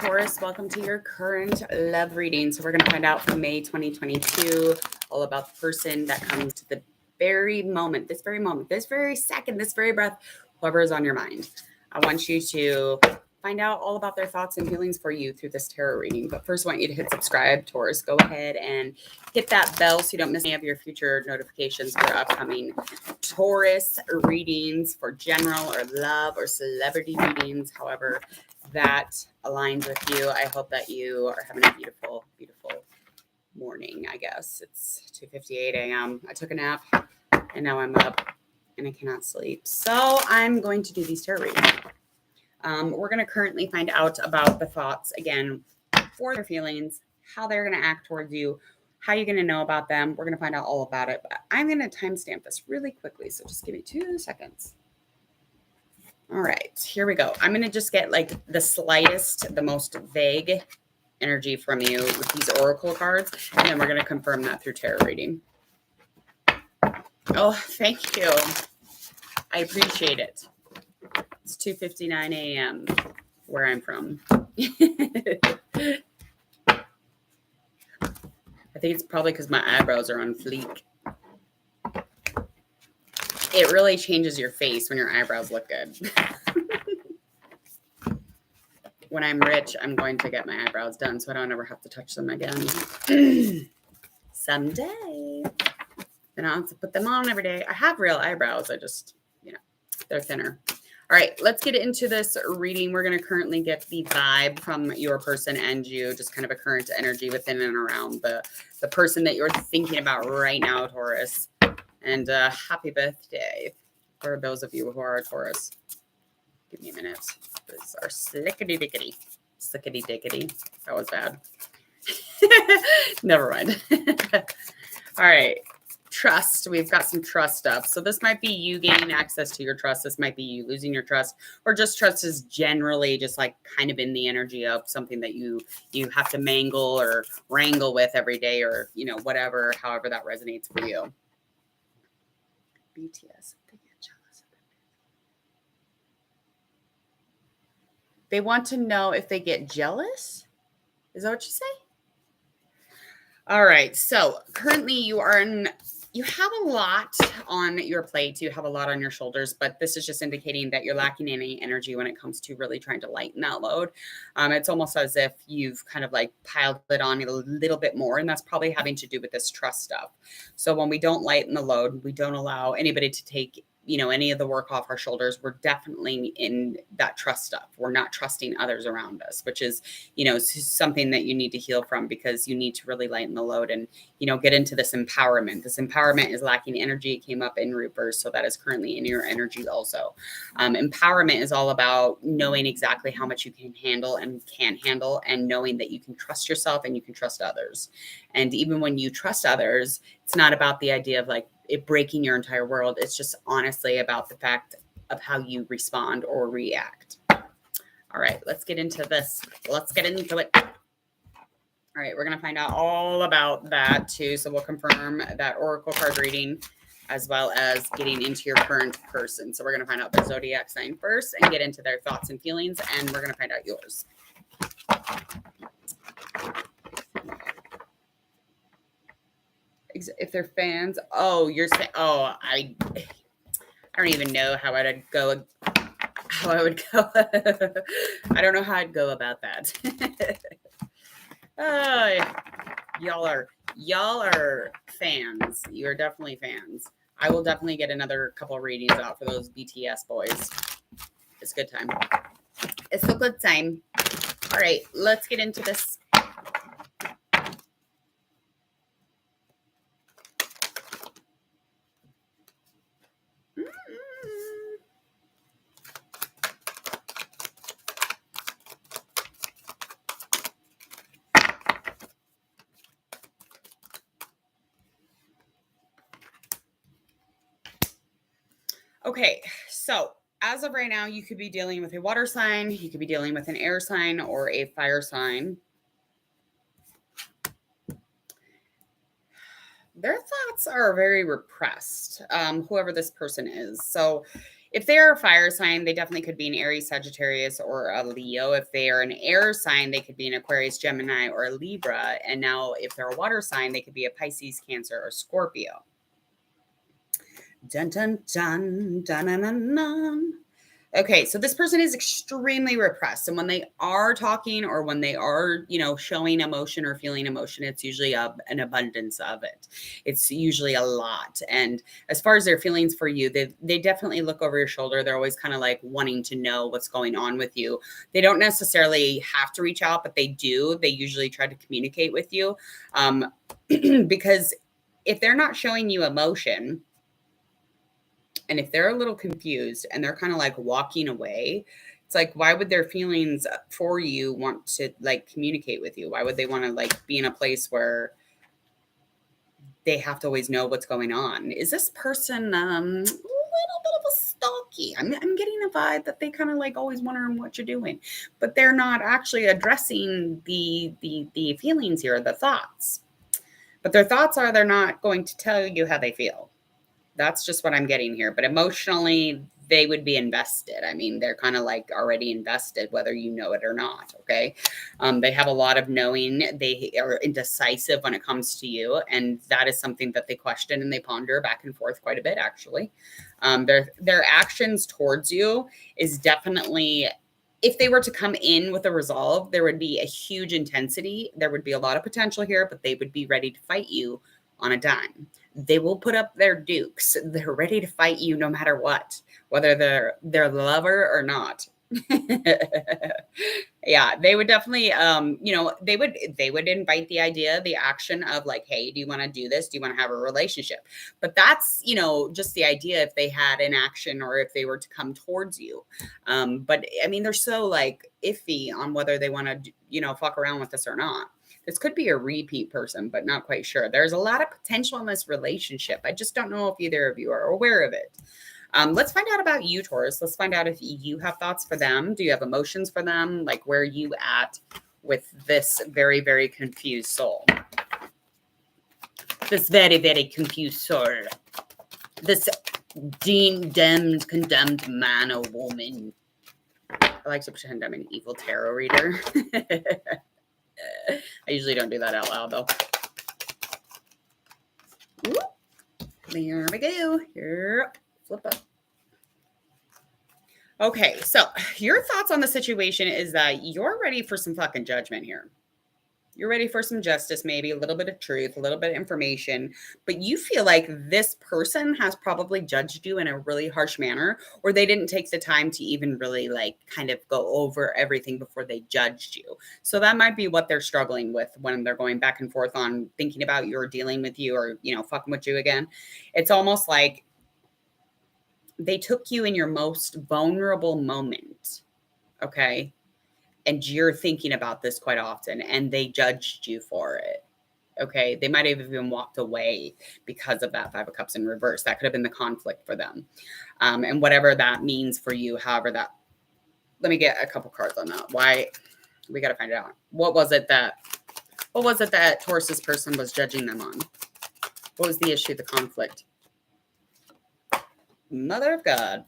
Taurus, welcome to your current love reading. So we're going to find out for May 2022 all about the person that comes to the very moment, this very second, this very breath, whoever is on your mind. I want you to find out all about their thoughts and feelings for you through this tarot reading. But first, I want you to hit subscribe, Taurus. Go ahead and hit that bell so you don't miss any of your future notifications for upcoming Taurus readings for general or love or celebrity readings, however that aligns with you. I hope that you are having a beautiful, beautiful morning. I guess it's 2:58 a.m. I took a nap and now I'm up and I cannot sleep. So I'm going to do these tarot readings. We're going to currently find out about the thoughts again for their feelings, how they're going to act towards you, how you're going to know about them. We're going to find out all about it, but I'm going to timestamp this really quickly. So just give me 2 seconds. All right, here we go. I'm going to just get like the slightest, the most vague energy from you with these oracle cards, and then we're going to confirm that through tarot reading. Oh, thank you. I appreciate it. It's 2:59 a.m. where I'm from. I think it's probably because my eyebrows are on fleek. It really changes your face when your eyebrows look good. When I'm rich, I'm going to get my eyebrows done so I don't ever have to touch them again. Someday. Then I'll have to put them on every day. I have real eyebrows. I just, they're thinner. All right, let's get into this reading. We're going to currently get the vibe from your person and you, just kind of a current energy within and around the person that you're thinking about right now, Taurus. And happy birthday for those of you who are a Taurus. Give me a minute. These are slickety-dickety. Slickety-dickety. That was bad. Never mind. All right. Trust. We've got some trust stuff. So this might be you gaining access to your trust. This might be you losing your trust, or just trust is generally just like kind of in the energy of something that you have to mangle or wrangle with every day, or whatever, however that resonates for you. BTS. They get jealous. They want to know if they get jealous? Is that what you say? All right. So currently you have a lot on your plate. You have a lot on your shoulders, but this is just indicating that you're lacking any energy when it comes to really trying to lighten that load. It's almost as if you've kind of like piled it on a little bit more, and that's probably having to do with this trust stuff. So when we don't lighten the load, we don't allow anybody to take any of the work off our shoulders. We're definitely in that trust stuff. We're not trusting others around us, which is, something that you need to heal from, because you need to really lighten the load and, get into this empowerment. This empowerment is lacking energy. It came up in reverse. So that is currently in your energy also. Empowerment is all about knowing exactly how much you can handle and can't handle, and knowing that you can trust yourself and you can trust others. And even when you trust others, it's not about the idea of like it breaking your entire world. It's just honestly about the fact of how you respond or react. All right, let's get into this. Let's get into it. All right, we're going to find out all about that too. So we'll confirm that oracle card reading as well as getting into your current person. So we're going to find out the zodiac sign first and get into their thoughts and feelings, and we're going to find out yours. If they're fans, you're saying, I don't even know how I would go. I don't know how I'd go about that. Y'all are fans. You're definitely fans. I will definitely get another couple of readings out for those BTS boys. It's a good time. It's a good time. All right, let's get into this. Okay, so as of right now, you could be dealing with a water sign, you could be dealing with an air sign, or a fire sign. Their thoughts are very repressed, whoever this person is. So If they are a fire sign, they definitely could be an Aries, Sagittarius, or a Leo. If they are an air sign, they could be an Aquarius, Gemini, or a Libra. And now if they're a water sign, they could be a Pisces, Cancer, or Scorpio. Dun, dun, dun, dun, dun, dun, dun. Okay, so this person is extremely repressed. And when they are talking or when they are, showing emotion or feeling emotion, it's usually an abundance of it. It's usually a lot. And as far as their feelings for you, they definitely look over your shoulder. They're always kind of like wanting to know what's going on with you. They don't necessarily have to reach out, but they do. They usually try to communicate with you because if they're not showing you emotion, and if they're a little confused and they're kind of like walking away, it's like, why would their feelings for you want to like communicate with you? Why would they want to like be in a place where they have to always know what's going on? Is this person a little bit of a stalky? I'm getting a vibe that they kind of like always wondering what you're doing, but they're not actually addressing the feelings here, the thoughts. But their thoughts are they're not going to tell you how they feel. That's just what I'm getting here. But emotionally, they would be invested. I mean, they're kind of like already invested, whether you know it or not. Okay. They have a lot of knowing. They are indecisive when it comes to you. And that is something that they question and they ponder back and forth quite a bit, actually. Their actions towards you is definitely, if they were to come in with a resolve, there would be a huge intensity. There would be a lot of potential here, but they would be ready to fight you on a dime. They will put up their dukes. They're ready to fight you no matter what, whether they're their lover or not. Yeah, they would definitely, they would invite the idea, the action of like, hey, do you want to do this? Do you want to have a relationship? But that's, just the idea if they had an action or if they were to come towards you. But I mean, they're so like iffy on whether they want to, fuck around with this or not. This could be a repeat person, but not quite sure. There's a lot of potential in this relationship. I just don't know if either of you are aware of it. Let's find out about you, Taurus. Let's find out if you have thoughts for them. Do you have emotions for them? Like, where are you at with this very, very confused soul? This very, very confused soul. This condemned man or woman. I like to pretend I'm an evil tarot reader. I usually don't do that out loud, though. Ooh, there we go. Here, flip up. Okay, so your thoughts on the situation is that you're ready for some fucking judgment here. You're ready for some justice, maybe a little bit of truth, a little bit of information, but you feel like this person has probably judged you in a really harsh manner, or they didn't take the time to even really like kind of go over everything before they judged you. So that might be what they're struggling with when they're going back and forth on thinking about you or dealing with you or, fucking with you again. It's almost like they took you in your most vulnerable moment. Okay. And you're thinking about this quite often and they judged you for it. Okay. They might have even walked away because of that 5 of Cups in reverse. That could have been the conflict for them. And whatever that means for you, however that, let me get a couple cards on that. Why? We got to find it out. What was it that Taurus's person was judging them on? What was the issue, the conflict? Mother of God.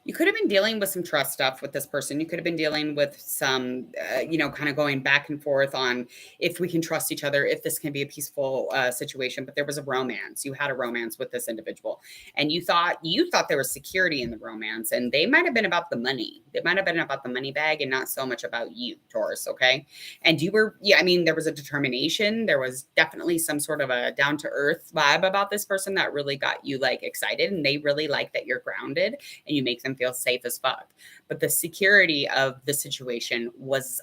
You could have been dealing with some trust stuff with this person. You could have been dealing with some, kind of going back and forth on if we can trust each other, if this can be a peaceful situation. But there was a romance. You had a romance with this individual, and you thought there was security in the romance, and they might have been about the money. They might have been about the money bag, and not so much about you, Taurus. Okay, and you were, there was a determination. There was definitely some sort of a down to earth vibe about this person that really got you like excited, and they really like that you're grounded and you make them feel safe as fuck. But the security of the situation was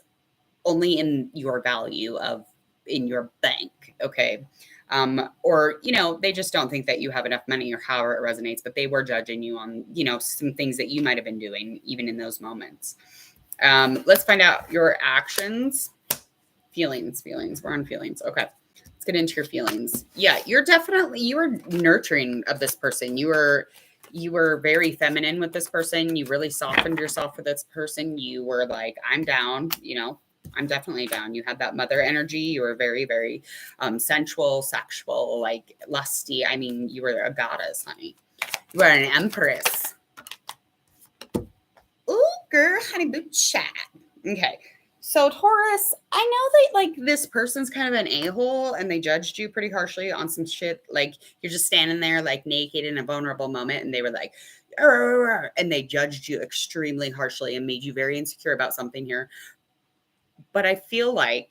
only in your value in your bank. Okay. Or, they just don't think that you have enough money or however it resonates, but they were judging you on, some things that you might've been doing even in those moments. Let's find out your actions, feelings. We're on feelings. Okay. Let's get into your feelings. Yeah. You were nurturing of this person. You were very feminine with this person. You really softened yourself for this person. You were like, I'm down, I'm definitely down. You had that mother energy. You were very, very sensual, sexual, like lusty. I mean, you were a goddess, honey. You were an empress. Ooh, girl, honey, boo chat. Okay. So Taurus, I know that like this person's kind of an a-hole and they judged you pretty harshly on some shit. Like you're just standing there like naked in a vulnerable moment and they were like, "Arr," and they judged you extremely harshly and made you very insecure about something here. But I feel like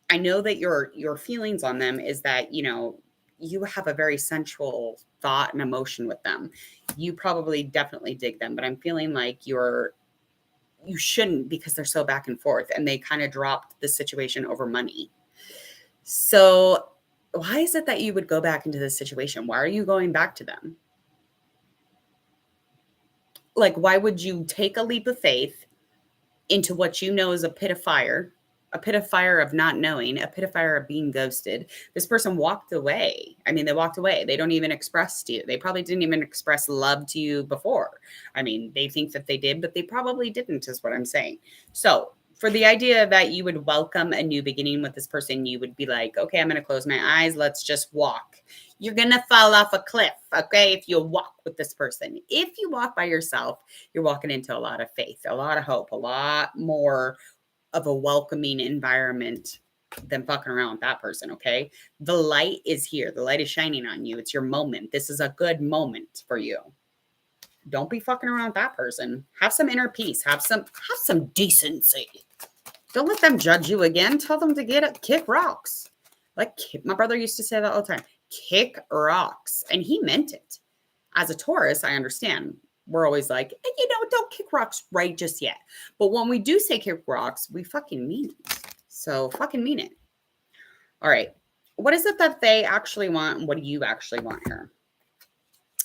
I know that your feelings on them is that, you know, you have a very sensual thought and emotion with them. You probably definitely dig them, but I'm feeling like you shouldn't because they're so back and forth and they kind of dropped the situation over money. So why is it that you would go back into this situation? Why are you going back to them? Like, why would you take a leap of faith into what you know is a pit of fire of not knowing, a pit of fire of being ghosted? This person walked away. I mean, they walked away. They don't even express to you. They probably didn't even express love to you before. I mean, they think that they did, but they probably didn't, is what I'm saying. So for the idea that you would welcome a new beginning with this person, you would be like, okay, I'm going to close my eyes. Let's just walk. You're going to fall off a cliff, okay, if you walk with this person. If you walk by yourself, you're walking into a lot of faith, a lot of hope, a lot more of a welcoming environment than fucking around with that person, okay? The light is here. The light is shining on you. It's your moment. This is a good moment for you. Don't be fucking around with that person. Have some inner peace. Have some decency. Don't let them judge you again. Tell them to get it, kick rocks. Like my brother used to say that all the time. Kick rocks. And he meant it. As a Taurus, I understand. We're always like, you know, don't kick rocks right just yet. But when we do say kick rocks, we fucking mean it. So fucking mean it. All right. What is it that they actually want? And what do you actually want here?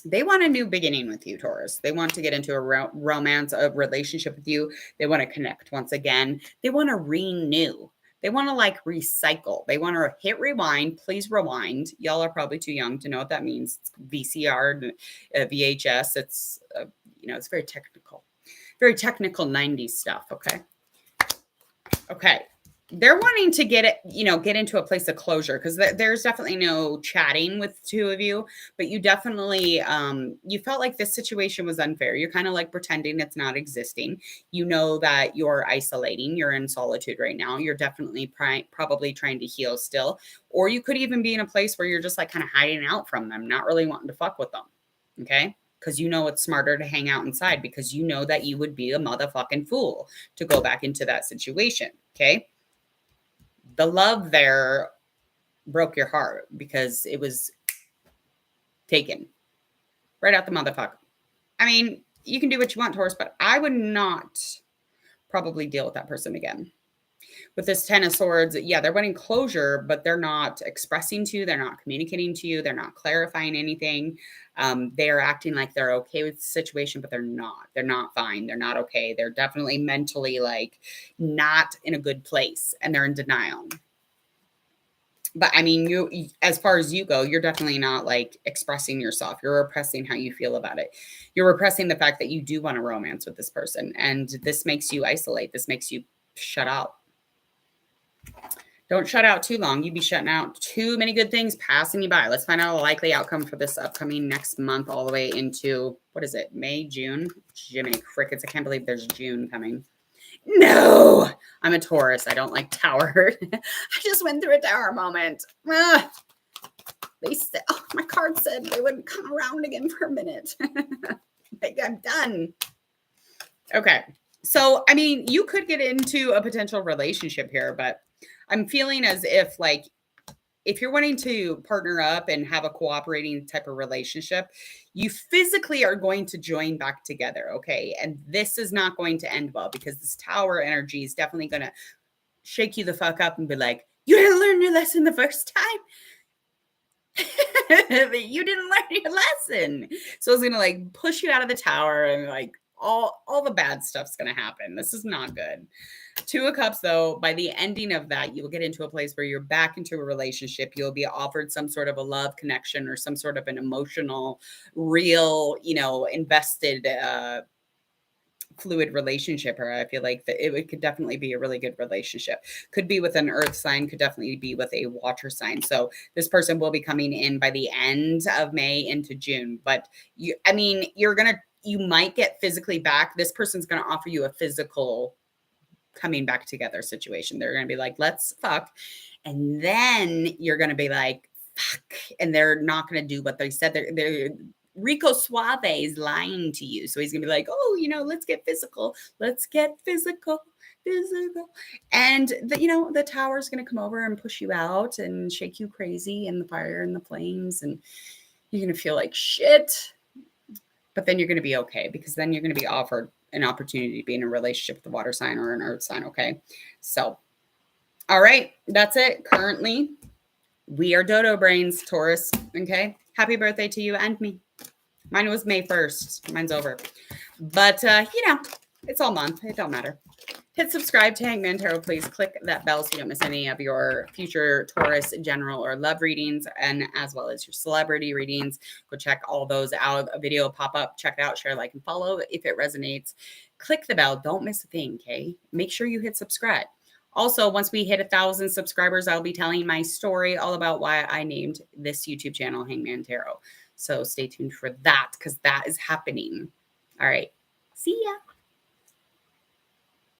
They want a new beginning with you, Taurus. They want to get into a romance, a relationship with you. They want to connect once again. They want to renew. They want to like recycle. They want to hit rewind. Please rewind. Y'all are probably too young to know what that means. It's VCR, VHS. It's, you know, it's very technical 90s stuff. Okay. Okay. They're wanting to get it, you know, get into a place of closure because there's definitely no chatting with the two of you, but you definitely, you felt like this situation was unfair. You're kind of like pretending it's not existing. You know that you're isolating. You're in solitude right now. You're definitely probably trying to heal still, or you could even be in a place where you're just like kind of hiding out from them, not really wanting to fuck with them. Okay. Because you know it's smarter to hang out inside because you know that you would be a motherfucking fool to go back into that situation. Okay. The love there broke your heart because it was taken right out the motherfucker. I mean, you can do what you want, Taurus, but I would not probably deal with that person again. With this 10 of Swords, yeah, they're wanting closure, but they're not expressing to you. They're not communicating to you. They're not clarifying anything. They're acting like they're okay with the situation, but they're not. They're not fine. They're not okay. They're definitely mentally like not in a good place and they're in denial. But I mean, you, as far as you go, you're definitely not like expressing yourself. You're repressing how you feel about it. You're repressing the fact that you do want a romance with this person. And this makes you isolate. This makes you shut out. Don't shut out too long. You'd be shutting out too many good things passing you by. Let's find out a likely outcome for this upcoming next month all the way into, what is it, May, June? Jiminy crickets. I can't believe there's June coming. No, I'm a Taurus. I don't like Tower. I just went through a Tower moment. They said, oh, my card said they wouldn't come around again for a minute. Like, I'm done. Okay. So, I mean, you could get into a potential relationship here, but I'm feeling as if like, if you're wanting to partner up and have a cooperating type of relationship, you physically are going to join back together. Okay. And this is not going to end well because this Tower energy is definitely going to shake you the fuck up and be like, you didn't learn your lesson the first time. You didn't learn your lesson. So it's going to like push you out of the tower and like all the bad stuff's going to happen. This is not good. 2 of Cups, though, by the ending of that, you will get into a place where you're back into a relationship. You'll be offered some sort of a love connection or some sort of an emotional, real, you know, invested fluid relationship, or I feel like that could definitely be a really good relationship. Could be with an earth sign, could definitely be with a water sign. So this person will be coming in by the end of May into June. But you might get physically back. This person's going to offer you a physical coming back together situation. They're going to be like, let's fuck. And then you're going to be like, fuck. And they're not going to do what they said. They're Rico Suave is lying to you. So he's going to be like, oh, let's get physical. Let's get physical. And the tower's going to come over and push you out and shake you crazy in the fire and the flames. And you're going to feel like shit. But then you're going to be okay, because then you're going to be offered an opportunity to be in a relationship with a water sign or an earth sign. Okay. So, all right. That's it. Currently, we are dodo brains, Taurus. Okay. Happy birthday to you and me. Mine was May 1st. Mine's over. But, it's all month. It don't matter. Hit subscribe to Hangman Tarot. Please click that bell so you don't miss any of your future Taurus general or love readings, and as well as your celebrity readings. Go check all those out. A video will pop up. Check it out. Share, like, and follow if it resonates. Click the bell. Don't miss a thing, okay? Make sure you hit subscribe. Also, once we hit 1,000 subscribers, I'll be telling my story all about why I named this YouTube channel Hangman Tarot. So stay tuned for that, because that is happening. All right. See ya.